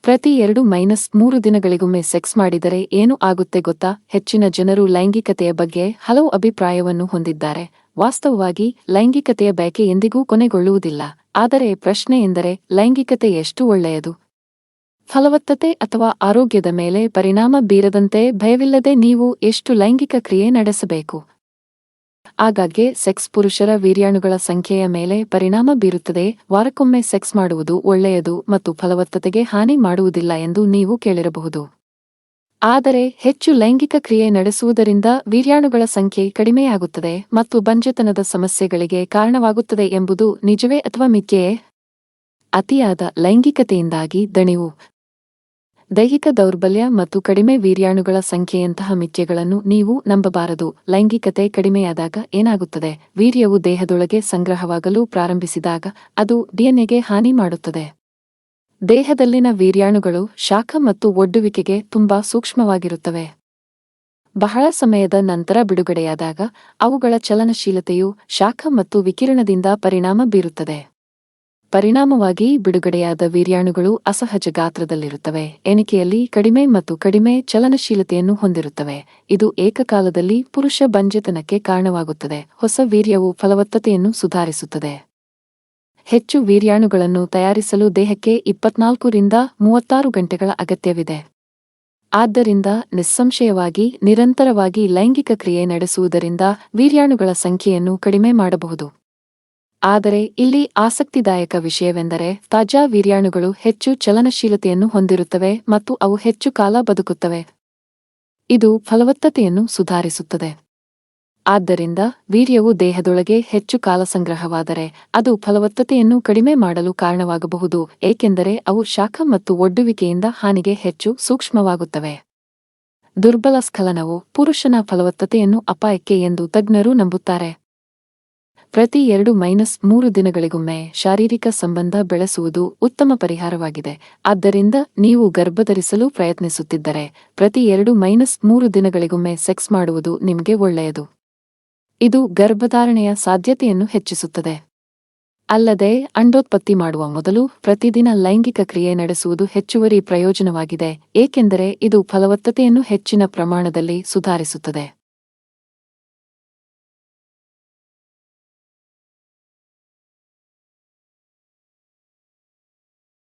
ಪ್ರತಿ 2-3 ದಿನಗಳಿಗೊಮ್ಮೆ ಸೆಕ್ಸ್ ಮಾಡಿದರೆ ಏನು ಆಗುತ್ತೆ ಗೊತ್ತಾ? ಹೆಚ್ಚಿನ ಜನರು ಲೈಂಗಿಕತೆಯ ಬಗ್ಗೆ ಹಲವು ಅಭಿಪ್ರಾಯವನ್ನು ಹೊಂದಿದ್ದಾರೆ. ವಾಸ್ತವವಾಗಿ ಲೈಂಗಿಕತೆಯ ಬಯಕೆ ಎಂದಿಗೂ ಕೊನೆಗೊಳ್ಳುವುದಿಲ್ಲ. ಆದರೆ ಪ್ರಶ್ನೆ ಎಂದರೆ, ಲೈಂಗಿಕತೆ ಎಷ್ಟು ಒಳ್ಳೆಯದು? ಫಲವತ್ತತೆ ಅಥವಾ ಆರೋಗ್ಯದ ಮೇಲೆ ಪರಿಣಾಮ ಬೀರದಂತೆ ಭಯವಿಲ್ಲದೆ ನೀವು ಎಷ್ಟು ಲೈಂಗಿಕ ಕ್ರಿಯೆ ನಡೆಸಬೇಕು? ಆಗಾಗ್ಗೆ ಸೆಕ್ಸ್ ಪುರುಷರ ವೀರ್ಯಾಣುಗಳ ಸಂಖ್ಯೆಯ ಮೇಲೆ ಪರಿಣಾಮ ಬೀರುತ್ತದೆ. ವಾರಕ್ಕೊಮ್ಮೆ ಸೆಕ್ಸ್ ಮಾಡುವುದು ಒಳ್ಳೆಯದು ಮತ್ತು ಫಲವತ್ತತೆಗೆ ಹಾನಿ ಮಾಡುವುದಿಲ್ಲ ಎಂದು ನೀವು ಕೇಳಿರಬಹುದು. ಆದರೆ ಹೆಚ್ಚು ಲೈಂಗಿಕ ಕ್ರಿಯೆ ನಡೆಸುವುದರಿಂದ ವೀರ್ಯಾಣುಗಳ ಸಂಖ್ಯೆ ಕಡಿಮೆಯಾಗುತ್ತದೆ ಮತ್ತು ಬಂಜೆತನದ ಸಮಸ್ಯೆಗಳಿಗೆ ಕಾರಣವಾಗುತ್ತದೆ ಎಂಬುದು ನಿಜವೇ ಅಥವಾ ಮಿಥ್ಯೆಯೇ? ಅತಿಯಾದ ಲೈಂಗಿಕತೆಯಿಂದಾಗಿ ದಣಿವು, ದೈಹಿಕ ದೌರ್ಬಲ್ಯ ಮತ್ತು ಕಡಿಮೆ ವೀರ್ಯಾಣುಗಳ ಸಂಖ್ಯೆಯಂತಹ ಮಿಥ್ಯೆಗಳನ್ನು ನೀವು ನಂಬಬಾರದು. ಲೈಂಗಿಕತೆ ಕಡಿಮೆಯಾದಾಗ ಏನಾಗುತ್ತದೆ? ವೀರ್ಯವು ದೇಹದೊಳಗೆ ಸಂಗ್ರಹವಾಗಲು ಪ್ರಾರಂಭಿಸಿದಾಗ ಅದು ಡಿಎನ್ಎಗೆ ಹಾನಿ ಮಾಡುತ್ತದೆ. ದೇಹದಲ್ಲಿನ ವೀರ್ಯಾಣುಗಳು ಶಾಖ ಮತ್ತು ಒಡ್ಡುವಿಕೆಗೆ ತುಂಬಾ ಸೂಕ್ಷ್ಮವಾಗಿರುತ್ತವೆ. ಬಹಳ ಸಮಯದ ನಂತರ ಬಿಡುಗಡೆಯಾದಾಗ ಅವುಗಳ ಚಲನಶೀಲತೆಯು ಶಾಖ ಮತ್ತು ವಿಕಿರಣದಿಂದ ಪರಿಣಾಮ ಬೀರುತ್ತದೆ. ಪರಿಣಾಮವಾಗಿ ಬಿಡುಗಡೆಯಾದ ವೀರ್ಯಾಣುಗಳು ಅಸಹಜ ಗಾತ್ರದಲ್ಲಿರುತ್ತವೆ, ಎಣಿಕೆಯಲ್ಲಿ ಕಡಿಮೆ ಮತ್ತು ಕಡಿಮೆ ಚಲನಶೀಲತೆಯನ್ನು ಹೊಂದಿರುತ್ತವೆ. ಇದು ಏಕಕಾಲದಲ್ಲಿ ಪುರುಷ ಬಂಜೆತನಕ್ಕೆ ಕಾರಣವಾಗುತ್ತದೆ. ಹೊಸ ವೀರ್ಯವು ಫಲವತ್ತತೆಯನ್ನು ಸುಧಾರಿಸುತ್ತದೆ. ಹೆಚ್ಚು ವೀರ್ಯಾಣುಗಳನ್ನು ತಯಾರಿಸಲು ದೇಹಕ್ಕೆ 24-36 ಗಂಟೆಗಳ ಅಗತ್ಯವಿದೆ. ಆದ್ದರಿಂದ ನಿಸ್ಸಂಶಯವಾಗಿ ನಿರಂತರವಾಗಿ ಲೈಂಗಿಕ ಕ್ರಿಯೆ ನಡೆಸುವುದರಿಂದ ವೀರ್ಯಾಣುಗಳ ಸಂಖ್ಯೆಯನ್ನು ಕಡಿಮೆ ಮಾಡಬಹುದು. ಆದರೆ ಇಲ್ಲಿ ಆಸಕ್ತಿದಾಯಕ ವಿಷಯವೆಂದರೆ, ತಾಜಾ ವೀರ್ಯಾಣುಗಳು ಹೆಚ್ಚು ಚಲನಶೀಲತೆಯನ್ನು ಹೊಂದಿರುತ್ತವೆ ಮತ್ತು ಅವು ಹೆಚ್ಚು ಕಾಲ ಬದುಕುತ್ತವೆ. ಇದು ಫಲವತ್ತತೆಯನ್ನು ಸುಧಾರಿಸುತ್ತದೆ. ಆದ್ದರಿಂದ ವೀರ್ಯವು ದೇಹದೊಳಗೆ ಹೆಚ್ಚು ಕಾಲ ಸಂಗ್ರಹವಾದರೆ ಅದು ಫಲವತ್ತತೆಯನ್ನು ಕಡಿಮೆ ಮಾಡಲು ಕಾರಣವಾಗಬಹುದು, ಏಕೆಂದರೆ ಅವು ಶಾಖ ಮತ್ತು ಒಡ್ಡುವಿಕೆಯಿಂದ ಹಾನಿಗೆ ಹೆಚ್ಚು ಸೂಕ್ಷ್ಮವಾಗುತ್ತವೆ. ದುರ್ಬಲ ಸ್ಖಲನವು ಪುರುಷನ ಫಲವತ್ತತೆಯನ್ನು ಅಪಾಯಕ್ಕೆ ಎಂದು ತಜ್ಞರು ನಂಬುತ್ತಾರೆ. ಪ್ರತಿ 2-3 ದಿನಗಳಿಗೊಮ್ಮೆ ಶಾರೀರಿಕ ಸಂಬಂಧ ಬೆಳೆಸುವುದು ಉತ್ತಮ ಪರಿಹಾರವಾಗಿದೆ. ಆದ್ದರಿಂದ ನೀವು ಗರ್ಭಧರಿಸಲು ಪ್ರಯತ್ನಿಸುತ್ತಿದ್ದರೆ ಪ್ರತಿ 2-3 ದಿನಗಳಿಗೊಮ್ಮೆ ಸೆಕ್ಸ್ ಮಾಡುವುದು ನಿಮಗೆ ಒಳ್ಳೆಯದು. ಇದು ಗರ್ಭಧಾರಣೆಯ ಸಾಧ್ಯತೆಯನ್ನು ಹೆಚ್ಚಿಸುತ್ತದೆ. ಅಲ್ಲದೆ ಅಂಡೋತ್ಪತ್ತಿ ಮಾಡುವ ಮೊದಲು ಪ್ರತಿದಿನ ಲೈಂಗಿಕ ಕ್ರಿಯೆ ನಡೆಸುವುದು ಹೆಚ್ಚುವರಿ ಪ್ರಯೋಜನವಾಗಿದೆ, ಏಕೆಂದರೆ ಇದು ಫಲವತ್ತತೆಯನ್ನು ಹೆಚ್ಚಿನ ಪ್ರಮಾಣದಲ್ಲಿ ಸುಧಾರಿಸುತ್ತದೆ.